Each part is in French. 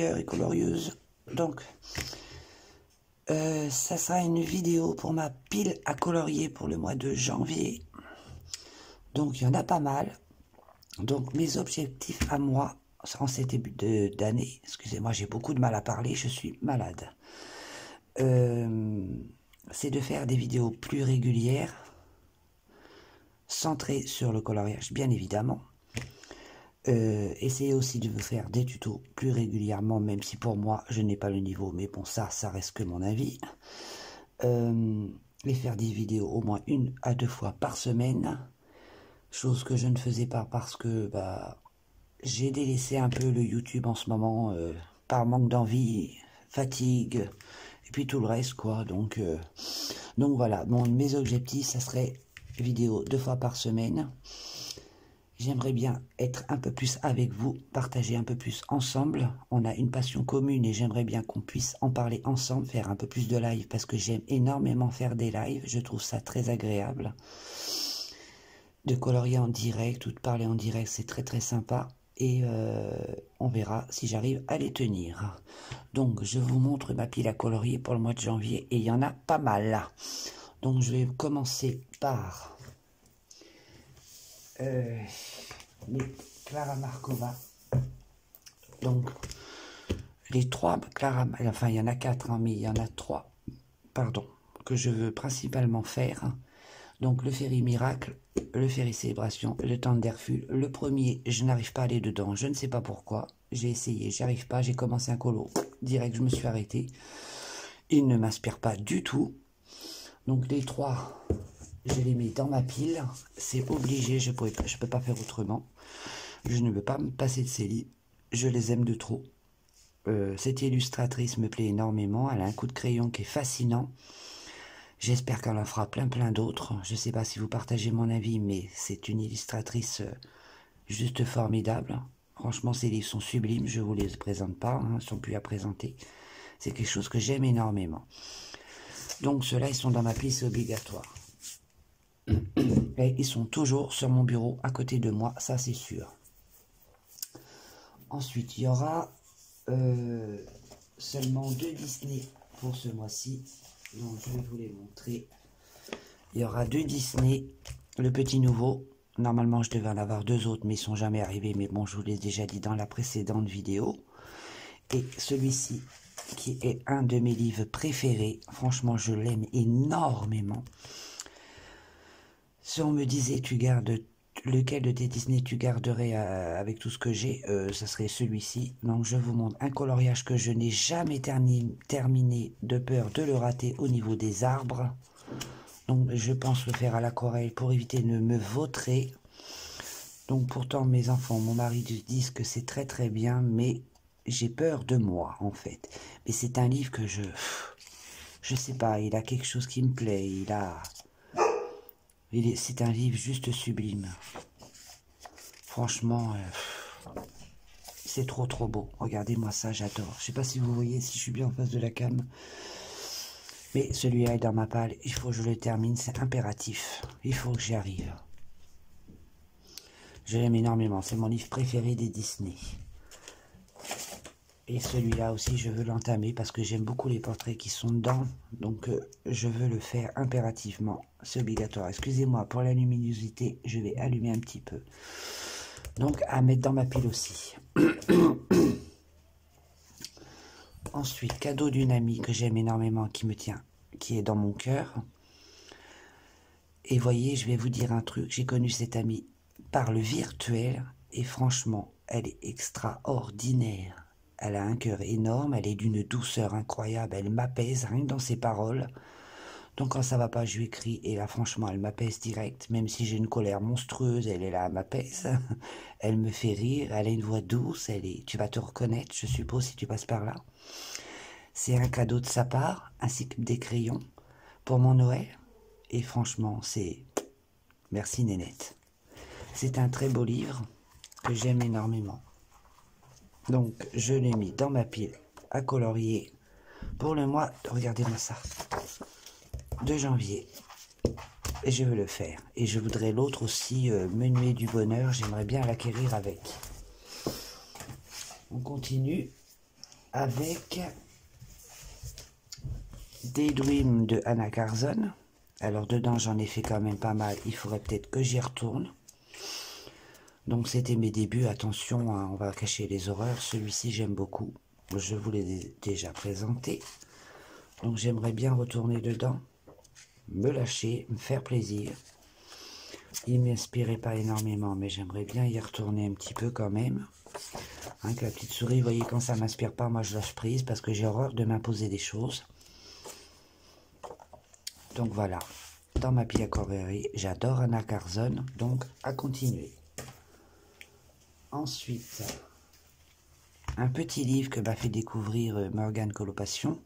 colorieurs et colorieuses. Donc, ça sera une vidéo pour ma pile à colorier pour le mois de janvier. Donc, il y en a pas mal. Donc, mes objectifs à moi, en cet début d'année, excusez-moi, j'ai beaucoup de mal à parler, je suis malade. C'est de faire des vidéos plus régulières, centrées sur le coloriage, bien évidemment. Essayez aussi de vous faire des tutos plus régulièrement, même si pour moi je n'ai pas le niveau, mais bon, ça reste que mon avis. Et faire des vidéos au moins 1 à 2 fois par semaine, chose que je ne faisais pas parce que j'ai délaissé un peu le YouTube en ce moment par manque d'envie, fatigue et puis tout le reste quoi. Donc voilà, mes objectifs ça serait vidéo 2 fois par semaine. J'aimerais bien être un peu plus avec vous, partager un peu plus ensemble. On a une passion commune et j'aimerais bien qu'on puisse en parler ensemble, faire un peu plus de live parce que j'aime énormément faire des lives. Je trouve ça très agréable. De colorier en direct ou de parler en direct, c'est très très sympa. Et on verra si j'arrive à les tenir. Donc je vous montre ma pile à colorier pour le mois de janvier et il y en a pas mal. Donc je vais commencer par les Clara Markova. Donc les 3 Clara, enfin il y en a 4 hein, mais il y en a 3 pardon que je veux principalement faire. Donc le Féri Miracle, le Féri Célébration, le Tenderful. Le premier je n'arrive pas à aller dedans, je ne sais pas pourquoi, j'ai essayé, j'y arrive pas, j'ai commencé un colo direct, je me suis arrêté, il ne m'inspire pas du tout. Donc les 3 je les mets dans ma pile, c'est obligé, je peux pas faire autrement. Je ne veux pas me passer de ces livres, je les aime de trop. Cette illustratrice me plaît énormément, elle a un coup de crayon qui est fascinant. J'espère qu'elle en fera plein d'autres. Je ne sais pas si vous partagez mon avis, mais c'est une illustratrice juste formidable. Franchement, ces livres sont sublimes, je ne vous les présente pas, hein, ils ne sont plus à présenter. C'est quelque chose que j'aime énormément. Donc ceux-là, ils sont dans ma pile, c'est obligatoire. Et ils sont toujours sur mon bureau à côté de moi, ça c'est sûr. Ensuite, il y aura seulement 2 Disney pour ce mois-ci. Donc je vais vous les montrer. Il y aura 2 Disney, le petit nouveau. Normalement, je devais en avoir 2 autres, mais ils ne sont jamais arrivés. Mais bon, je vous l'ai déjà dit dans la précédente vidéo. Et celui-ci, qui est un de mes livres préférés. Franchement, je l'aime énormément. Si on me disait, tu gardes lequel de tes Disney tu garderais avec tout ce que j'ai, ça serait celui-ci. Donc je vous montre un coloriage que je n'ai jamais terminé de peur de le rater au niveau des arbres. Donc je pense le faire à l'aquarelle pour éviter de me vautrer. Donc pourtant mes enfants, mon mari disent que c'est très très bien, mais j'ai peur de moi en fait. Mais c'est un livre que je sais pas, il a quelque chose qui me plaît, c'est un livre juste sublime. Franchement, c'est trop beau. Regardez-moi ça, j'adore. Je sais pas si vous voyez, si je suis bien en face de la cam. Mais celui-là est dans ma palle. Il faut que je le termine, c'est impératif. Il faut que j'y arrive. Je l'aime énormément. C'est mon livre préféré des Disney. Et celui-là aussi, je veux l'entamer parce que j'aime beaucoup les portraits qui sont dedans. Donc, je veux le faire impérativement. C'est obligatoire. Excusez-moi pour la luminosité. Je vais allumer un petit peu. Donc, à mettre dans ma pile aussi. Ensuite, cadeau d'une amie que j'aime énormément, qui me tient, qui est dans mon cœur. Et voyez, je vais vous dire un truc. J'ai connu cette amie par le virtuel. Et franchement, elle est extraordinaire. Elle a un cœur énorme, elle est d'une douceur incroyable, elle m'apaise rien que dans ses paroles. Donc quand ça va pas, je lui écris et là franchement elle m'apaise direct, même si j'ai une colère monstrueuse, elle est là, elle m'apaise. Elle me fait rire, elle a une voix douce, tu vas te reconnaître, je suppose, si tu passes par là. C'est un cadeau de sa part, ainsi que des crayons pour mon Noël. Et franchement, merci Nénette. C'est un très beau livre que j'aime énormément. Donc, je l'ai mis dans ma pile à colorier pour le mois, regardez-moi ça, de janvier. Et je veux le faire. Et je voudrais l'autre aussi, Menuet du bonheur, j'aimerais bien l'acquérir avec. On continue. avec Daydream de Anna Carzon. Alors dedans j'en ai fait quand même pas mal, il faudrait peut-être que j'y retourne. Donc c'était mes débuts, attention, hein, on va cacher les horreurs, celui-ci j'aime beaucoup, je vous l'ai déjà présenté. Donc j'aimerais bien retourner dedans, me lâcher, me faire plaisir. Il ne m'inspirait pas énormément, mais j'aimerais bien y retourner un petit peu quand même. Hein, que la petite souris, vous voyez, quand ça ne m'inspire pas, moi je lâche prise parce que j'ai horreur de m'imposer des choses. Donc voilà, dans ma pile à corbeillerie, j'adore Anna Carzon, donc à continuer. Ensuite, un petit livre que m'a fait découvrir Morgane Colopassion,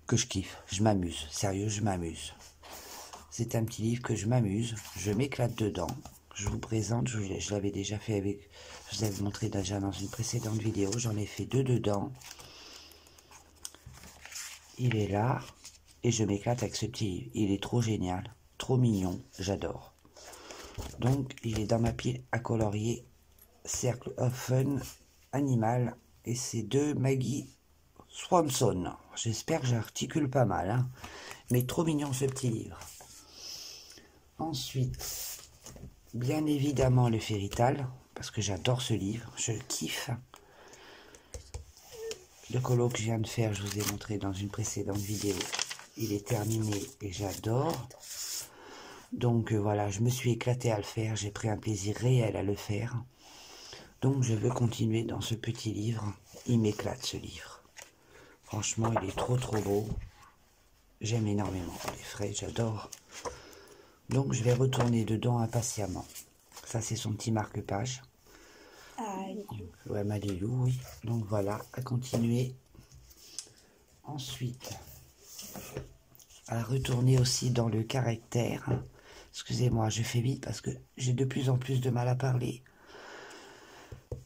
que je kiffe, je m'amuse, sérieux, je m'amuse. C'est un petit livre que je m'amuse, je m'éclate dedans. Je vous présente, je l'avais déjà fait avec, je vous avais montré déjà dans une précédente vidéo, j'en ai fait 2 dedans. Il est là, et je m'éclate avec ce petit livre. Il est trop génial, trop mignon, j'adore. Donc, il est dans ma pile à colorier, Circle of Fun Animal, et c'est de Maggie Swanson. J'espère que j'articule pas mal, hein. Mais trop mignon ce petit livre. Ensuite, bien évidemment le Férital, parce que j'adore ce livre, je le kiffe. Le colo que je viens de faire, je vous ai montré dans une précédente vidéo, il est terminé et j'adore. Donc voilà, je me suis éclaté à le faire, j'ai pris un plaisir réel à le faire. Donc je veux continuer dans ce petit livre, il m'éclate ce livre. Franchement, il est trop beau. J'aime énormément les frais, j'adore. Donc je vais retourner dedans impatiemment. Ça c'est son petit marque-page. Ouais, Malilou, oui. Donc voilà, à continuer. Ensuite, à retourner aussi dans le caractère. Excusez-moi, je fais vite parce que j'ai de plus en plus de mal à parler.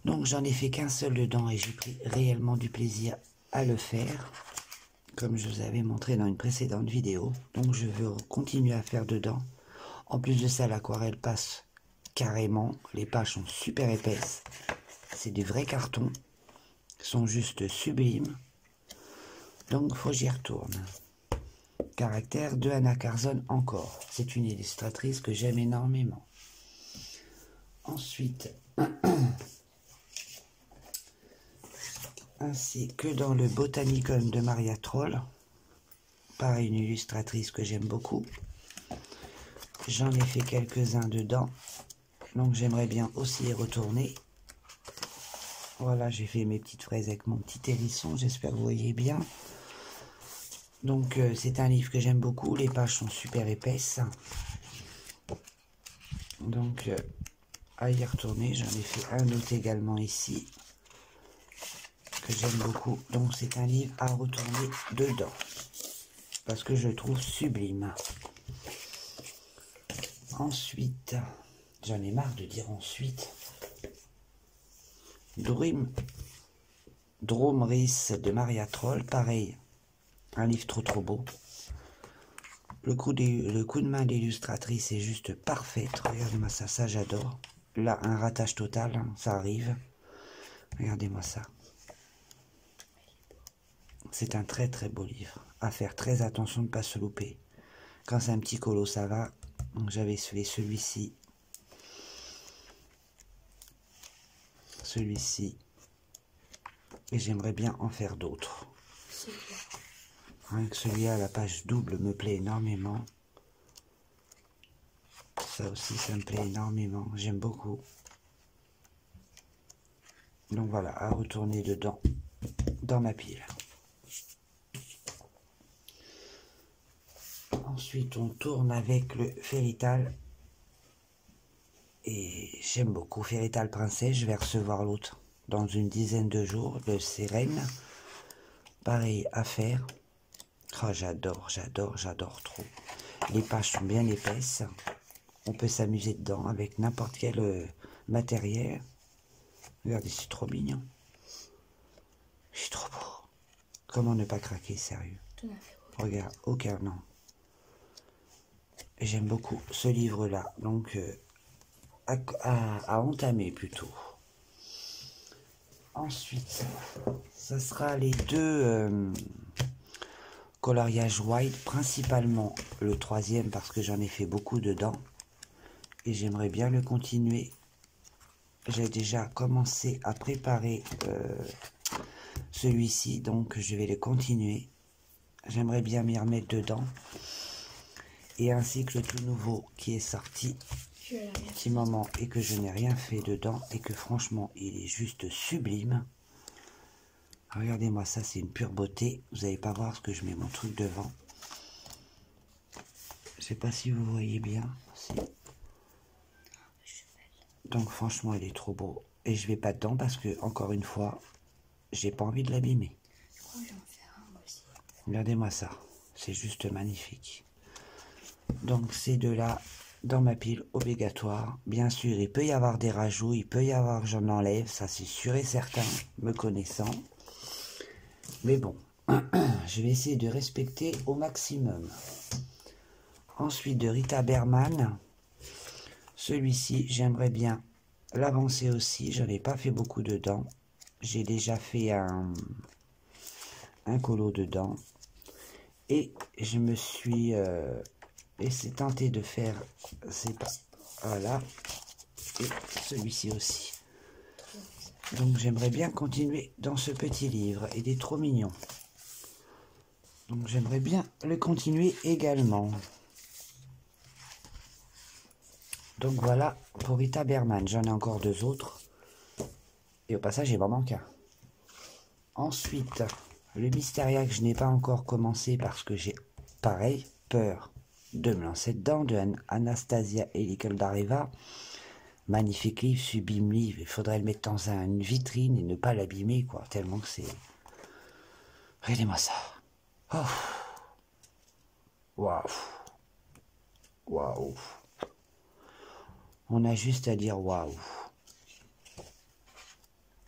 Donc j'en ai fait qu'un seul dedans et j'ai pris réellement du plaisir à le faire, comme je vous avais montré dans une précédente vidéo. Donc je veux continuer à faire dedans. En plus de ça, l'aquarelle passe carrément. Les pages sont super épaisses. C'est des vrais cartons. Ils sont juste sublimes. Donc faut que j'y retourne. Caractère de Anna Carzon encore. C'est une illustratrice que j'aime énormément. Ensuite, ainsi que dans le Botanicum de Maria Troll, pareil, une illustratrice que j'aime beaucoup. J'en ai fait quelques-uns dedans, donc j'aimerais bien aussi y retourner. Voilà, j'ai fait mes petites fraises avec mon petit hérisson, j'espère que vous voyez bien. Donc c'est un livre que j'aime beaucoup, les pages sont super épaisses. Donc à y retourner, j'en ai fait un autre également ici, que j'aime beaucoup. Donc c'est un livre à retourner dedans, parce que je le trouve sublime. Ensuite, j'en ai marre de dire ensuite, Dromris de Maria Troll, pareil, un livre trop beau. Le coup de main d'illustratrice est juste parfait. Regardez-moi ça, ça j'adore. Là, un ratage total, hein, ça arrive. Regardez-moi ça. C'est un très beau livre. À faire très attention de ne pas se louper. Quand c'est un petit colo, ça va. Donc j'avais fait celui-ci. Celui-ci. Et j'aimerais bien en faire d'autres. Rien que celui-là, la page double me plaît énormément. Ça aussi, ça me plaît énormément. J'aime beaucoup. Donc voilà, à retourner dedans, dans ma pile. Ensuite, on tourne avec le Férital. Et j'aime beaucoup Férital Princesse. Je vais recevoir l'autre dans une dizaine de jours, le Sérène. Pareil à faire. Oh, j'adore trop. Les pages sont bien épaisses. On peut s'amuser dedans avec n'importe quel matériel. Regardez, c'est trop mignon. C'est trop beau. Comment ne pas craquer, sérieux? Regarde, aucun nom. J'aime beaucoup ce livre-là. Donc, à entamer plutôt. Ensuite, ce sera les deux coloriages white, principalement le troisième parce que j'en ai fait beaucoup dedans. Et j'aimerais bien le continuer. J'ai déjà commencé à préparer celui-ci, donc je vais le continuer. J'aimerais bien m'y remettre dedans. Et ainsi que le tout nouveau qui est sorti petit moment et que je n'ai rien fait dedans et que franchement il est juste sublime. Regardez-moi ça, c'est une pure beauté. Vous n'allez pas voir ce que je mets mon truc devant. Je sais pas si vous voyez bien. Si. Donc franchement il est trop beau. Et je vais pas dedans parce que encore une fois, j'ai pas envie de l'abîmer. Regardez-moi ça, c'est juste magnifique. Donc ces deux-là dans ma pile obligatoire. Bien sûr, il peut y avoir des rajouts, il peut y avoir que j'en enlève, ça c'est sûr et certain, me connaissant. Mais bon, je vais essayer de respecter au maximum. Ensuite de Rita Berman, celui-ci, j'aimerais bien l'avancer aussi. Je n'ai pas fait beaucoup dedans. J'ai déjà fait un colo dedans. Et je me suis laissé tenter de faire voilà, et celui-ci aussi. Donc j'aimerais bien continuer dans ce petit livre. Il est trop mignon. Donc j'aimerais bien le continuer également. Donc voilà pour Rita Berman. J'en ai encore deux autres. Et au passage, il m'en manque un. Ensuite, le Mysteria que je n'ai pas encore commencé parce que j'ai, pareil, peur de me lancer dedans, de Anastasia Elikeldareva. Magnifique livre, sublime livre. Il faudrait le mettre dans une vitrine et ne pas l'abîmer, quoi. Tellement que c'est... Regardez-moi ça. Oh. Waouh. Waouh. On a juste à dire waouh.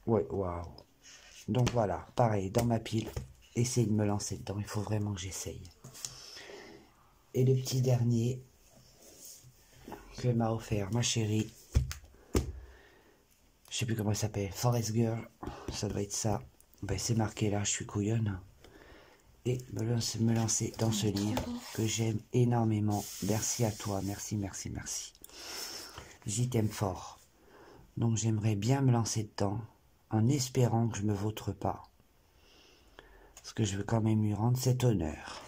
Ouais, waouh. Donc voilà, pareil, dans ma pile, essayez de me lancer dedans. Il faut vraiment que j'essaye. Et le petit dernier que m'a offert ma chérie, je sais plus comment elle s'appelle, Forest Girl, ça doit être ça. Ben, c'est marqué là, je suis couillonne. Et me lancer dans ce livre que j'aime énormément. Merci à toi, merci, merci, merci. J'y t'aime fort. Donc j'aimerais bien me lancer dedans, en espérant que je me vautre pas. Parce que je veux quand même lui rendre cet honneur.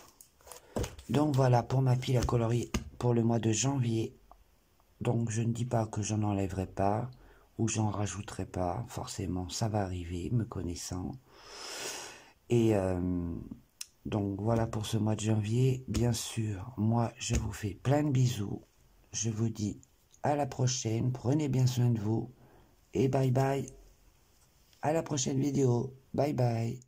Donc voilà pour ma pile à colorier pour le mois de janvier. Donc je ne dis pas que j'en enlèverai pas ou j'en rajouterai pas. Forcément ça va arriver, me connaissant. Et donc voilà pour ce mois de janvier. Bien sûr, moi je vous fais plein de bisous. Je vous dis à la prochaine. Prenez bien soin de vous. Et bye bye. À la prochaine vidéo. Bye bye.